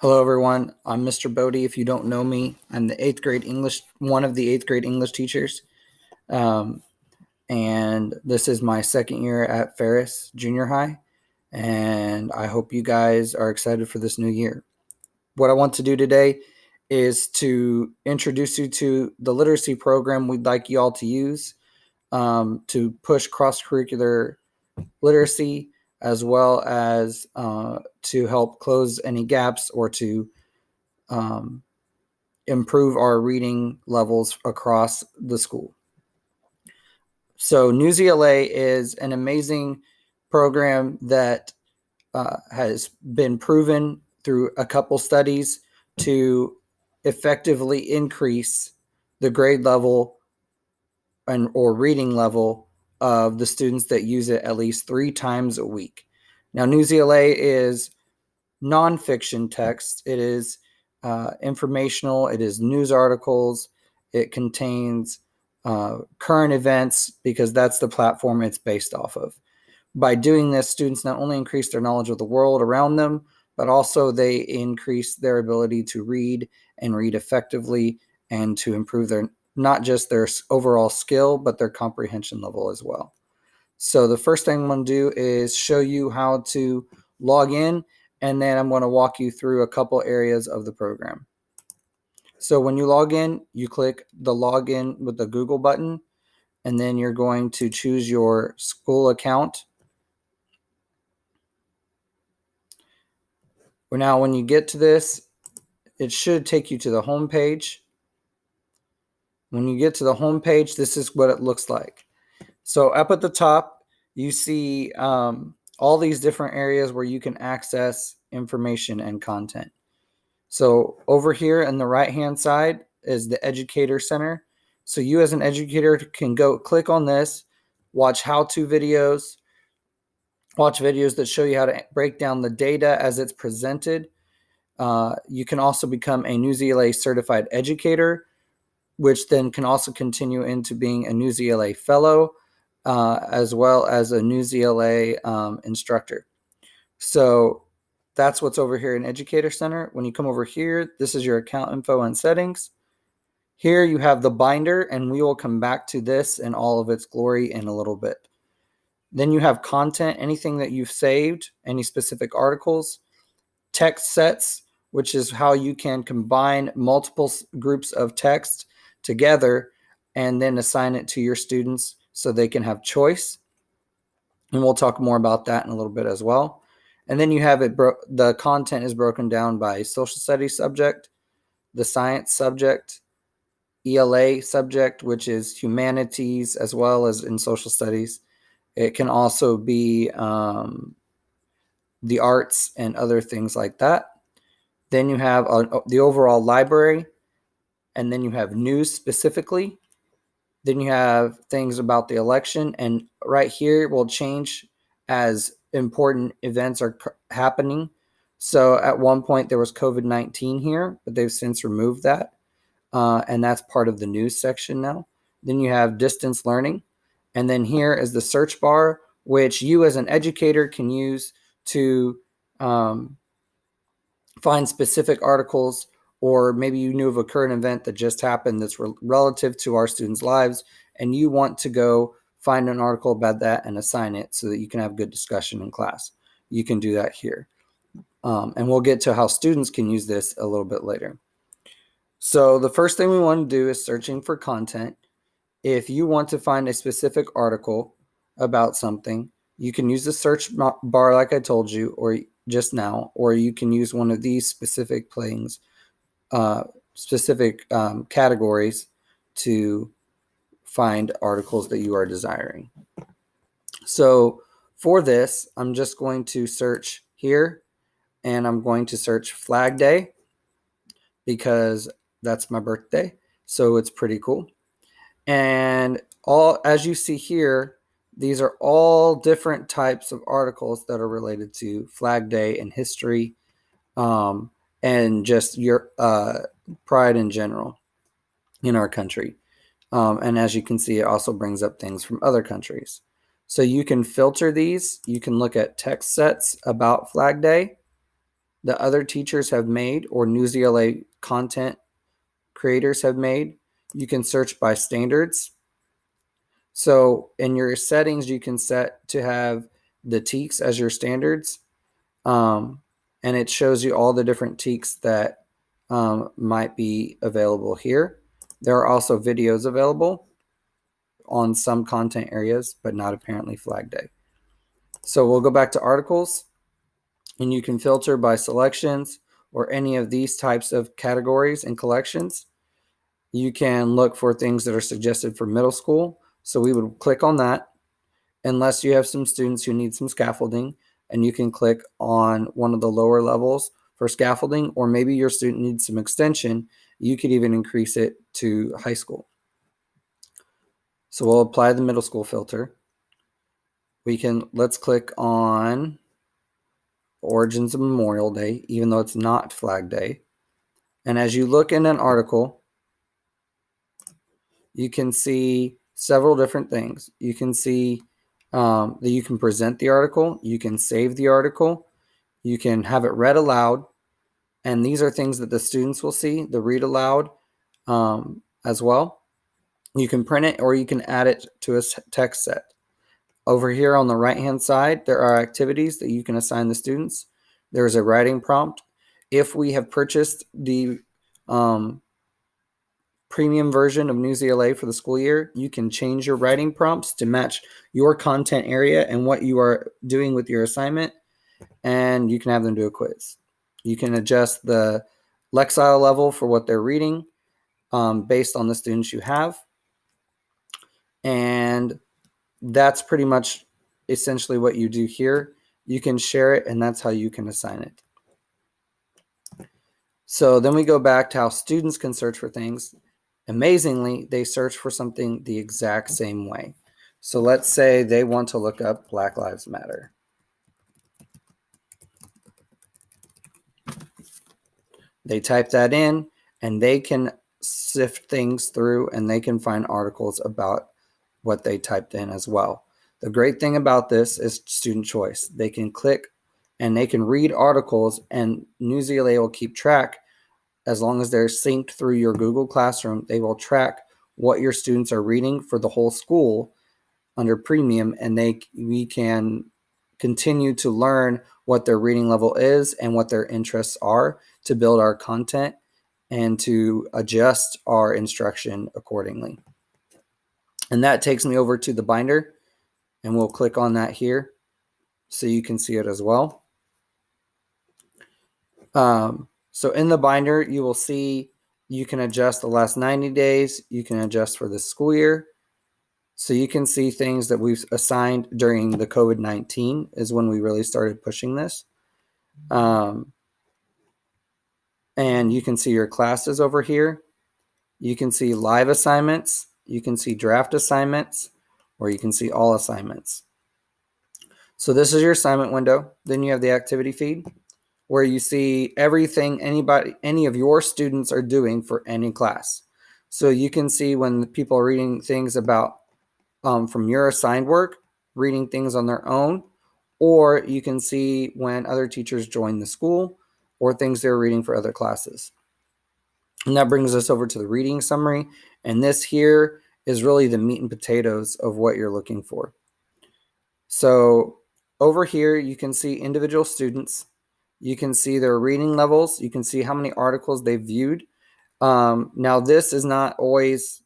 Hello, everyone. I'm Mr. Bodie. If you don't know me, I'm the one of the eighth grade English teachers. Um, and this is my second year at Ferris Junior High. And I hope you guys are excited for this new year. What I want to do today is to introduce you to the literacy program we'd like you all to use to push cross-curricular literacy, as well as to help close any gaps or to um, improve our reading levels across the school. So Newsela is an amazing program that has been proven through a couple studies to effectively increase the grade level or reading level of the students that use it at least 3 times a week. Now, Newsela is nonfiction text. It is informational. It is news articles. It contains current events because that's the platform it's based off of. By doing this, students not only increase their knowledge of the world around them, but also they increase their ability to read and read effectively and to improve their not just their overall skill, but their comprehension level as well. So the first thing I'm going to do is show you how to log in, and then I'm going to walk you through a couple areas of the program. So when you log in, you click the login with the Google button, and then you're going to choose your school account. Now, when you get to this, it should take you to the home page. When you get to the home page, this is what it looks like. So up at the top, you see all these different areas where you can access information and content. So over here on the right-hand side is the Educator Center. So you as an educator can go click on this, watch how-to videos, watch videos that show you how to break down the data as it's presented. You can also become a Newsela certified educator, which then can also continue into being a Newsela fellow, as well as a Newsela instructor. So that's what's over here in Educator Center. When you come over here, this is your account info and settings. Here you have the binder, and we will come back to this in all of its glory in a little bit. Then you have content, anything that you've saved, any specific articles, text sets, which is how you can combine multiple groups of text together and then assign it to your students so they can have choice. And we'll talk more about that in a little bit as well. And then you have it, the content is broken down by social studies subject, the science subject, ELA subject, which is humanities, as well as in social studies. It can also be the arts and other things like that. Then you have the overall library, and then you have news specifically. Then you have things about the election, and right here will change as important events are happening. So at one point there was COVID-19 here, but they've since removed that. And that's part of the news section now. Then you have distance learning. And then here is the search bar, which you as an educator can use to find specific articles, or maybe you knew of a current event that just happened that's relative to our students' lives, and you want to go find an article about that and assign it so that you can have good discussion in class. You can do that here. And we'll get to how students can use this a little bit later. So the first thing we want to do is searching for content. If you want to find a specific article about something, you can use the search bar like I told you, or just now, or you can use one of these specific categories to find articles that you are desiring. So for this, I'm just going to search here, and I'm going to search Flag Day because that's my birthday, so it's pretty cool. And as you see here, these are all different types of articles that are related to Flag Day and history, and just your pride in general in our country. And as you can see, it also brings up things from other countries. So you can filter these. You can look at text sets about Flag Day. that other teachers have made or Newsela content creators have made. You can search by standards. So in your settings, you can set to have the TEKS as your standards. And it shows you all the different TEKS that might be available here. There are also videos available on some content areas, but not apparently Flag Day. So we'll go back to articles, and you can filter by selections or any of these types of categories and collections. You can look for things that are suggested for middle school. So we would click on that unless you have some students who need some scaffolding, and you can click on one of the lower levels for scaffolding, or maybe your student needs some extension. You could even increase it to high school. So we'll apply the middle school filter. Let's click on Origins of Memorial Day, even though it's not Flag Day. And as you look in an article, you can see several different things. You can see that you can present the article, you can save the article, you can have it read aloud, and these are things that the students will see, the read aloud as well. You can print it or you can add it to a text set. Over here on the right-hand side, there are activities that you can assign the students. There's a writing prompt. If we have purchased the premium version of Newsela for the school year, you can change your writing prompts to match your content area and what you are doing with your assignment, and you can have them do a quiz. You can adjust the Lexile level for what they're reading based on the students you have, and that's pretty much essentially what you do here. You can share it, and that's how you can assign it. So then we go back to how students can search for things. Amazingly, they search for something the exact same way. So let's say they want to look up Black Lives Matter. They type that in, and they can sift things through, and they can find articles about what they typed in as well. The great thing about this is student choice. They can click and they can read articles, and Newsela will keep track. As long as they're synced through your Google Classroom, they will track what your students are reading for the whole school under premium, and we can continue to learn what their reading level is and what their interests are to build our content and to adjust our instruction accordingly. And that takes me over to the binder, and we'll click on that here so you can see it as well. So in the binder, you will see you can adjust the last 90 days. You can adjust for the school year. So you can see things that we've assigned during the COVID-19 is when we really started pushing this. And you can see your classes over here. You can see live assignments. You can see draft assignments, or you can see all assignments. So this is your assignment window. Then you have the activity feed, where you see everything any of your students are doing for any class. So you can see when people are reading things about from your assigned work, reading things on their own, or you can see when other teachers join the school or things they're reading for other classes. And that brings us over to the reading summary. And this here is really the meat and potatoes of what you're looking for. So over here, you can see individual students. You can see their reading levels. You can see how many articles they've viewed. Now, this is not always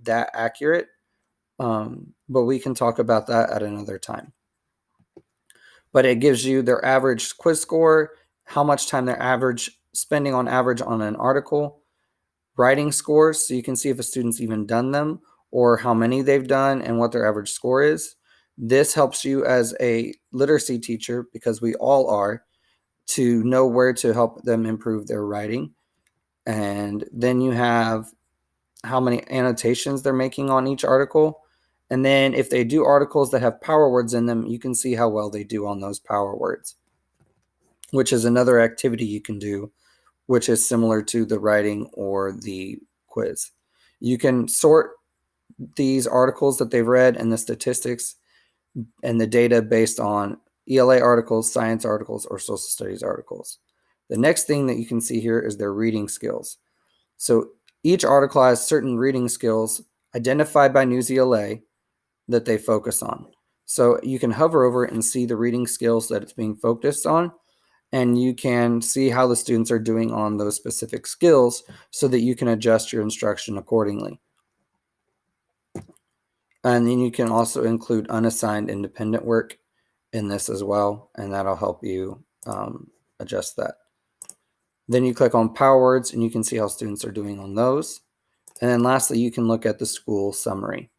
that accurate, but we can talk about that at another time. But it gives you their average quiz score, how much time they're spending on average on an article, writing scores, so you can see if a student's even done them or how many they've done and what their average score is. This helps you as a literacy teacher, because we all are, to know where to help them improve their writing. And then you have how many annotations they're making on each article. And then if they do articles that have power words in them, you can see how well they do on those power words, which is another activity you can do, which is similar to the writing or the quiz. You can sort these articles that they've read and the statistics and the data based on ELA articles, science articles, or social studies articles. The next thing that you can see here is their reading skills. So each article has certain reading skills identified by Newsela that they focus on. So you can hover over it and see the reading skills that it's being focused on, and you can see how the students are doing on those specific skills so that you can adjust your instruction accordingly. And then you can also include unassigned independent work in this as well, and that'll help you adjust that. Then you click on Power Words, and you can see how students are doing on those. And then lastly, you can look at the school summary.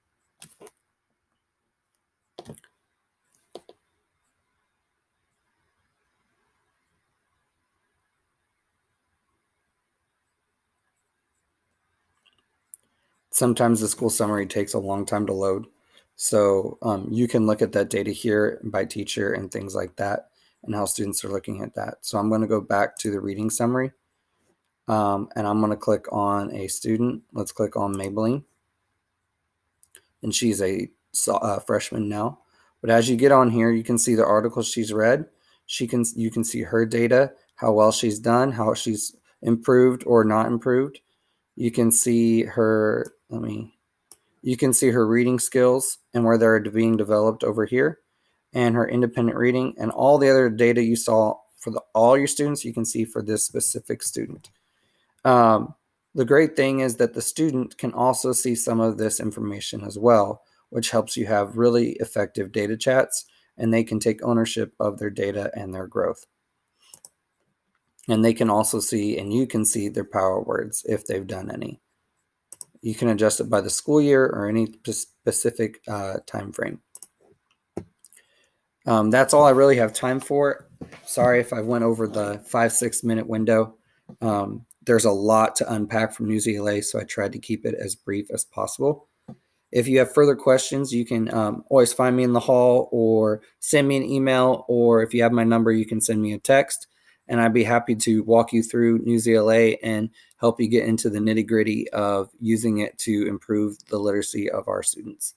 Sometimes the school summary takes a long time to load. So you can look at that data here by teacher and things like that, and how students are looking at that. So I'm going to go back to the reading summary, and I'm going to click on a student. Let's click on Maybelline, and she's a freshman now. But as you get on here, you can see the articles she's read. You can see her data, how well she's done, how she's improved or not improved. You can see her, you can see her reading skills and where they're being developed over here, and her independent reading, and all the other data you saw for all your students, you can see for this specific student. The great thing is that the student can also see some of this information as well, which helps you have really effective data chats, and they can take ownership of their data and their growth. And they can also see, and you can see their power words if they've done any. You can adjust it by the school year or any specific time frame. That's all I really have time for. Sorry if I went over the 5-6 minute window. There's a lot to unpack from Newsela, so I tried to keep it as brief as possible. If you have further questions, you can always find me in the hall or send me an email, or if you have my number, you can send me a text, and I'd be happy to walk you through Newsela and help you get into the nitty-gritty of using it to improve the literacy of our students.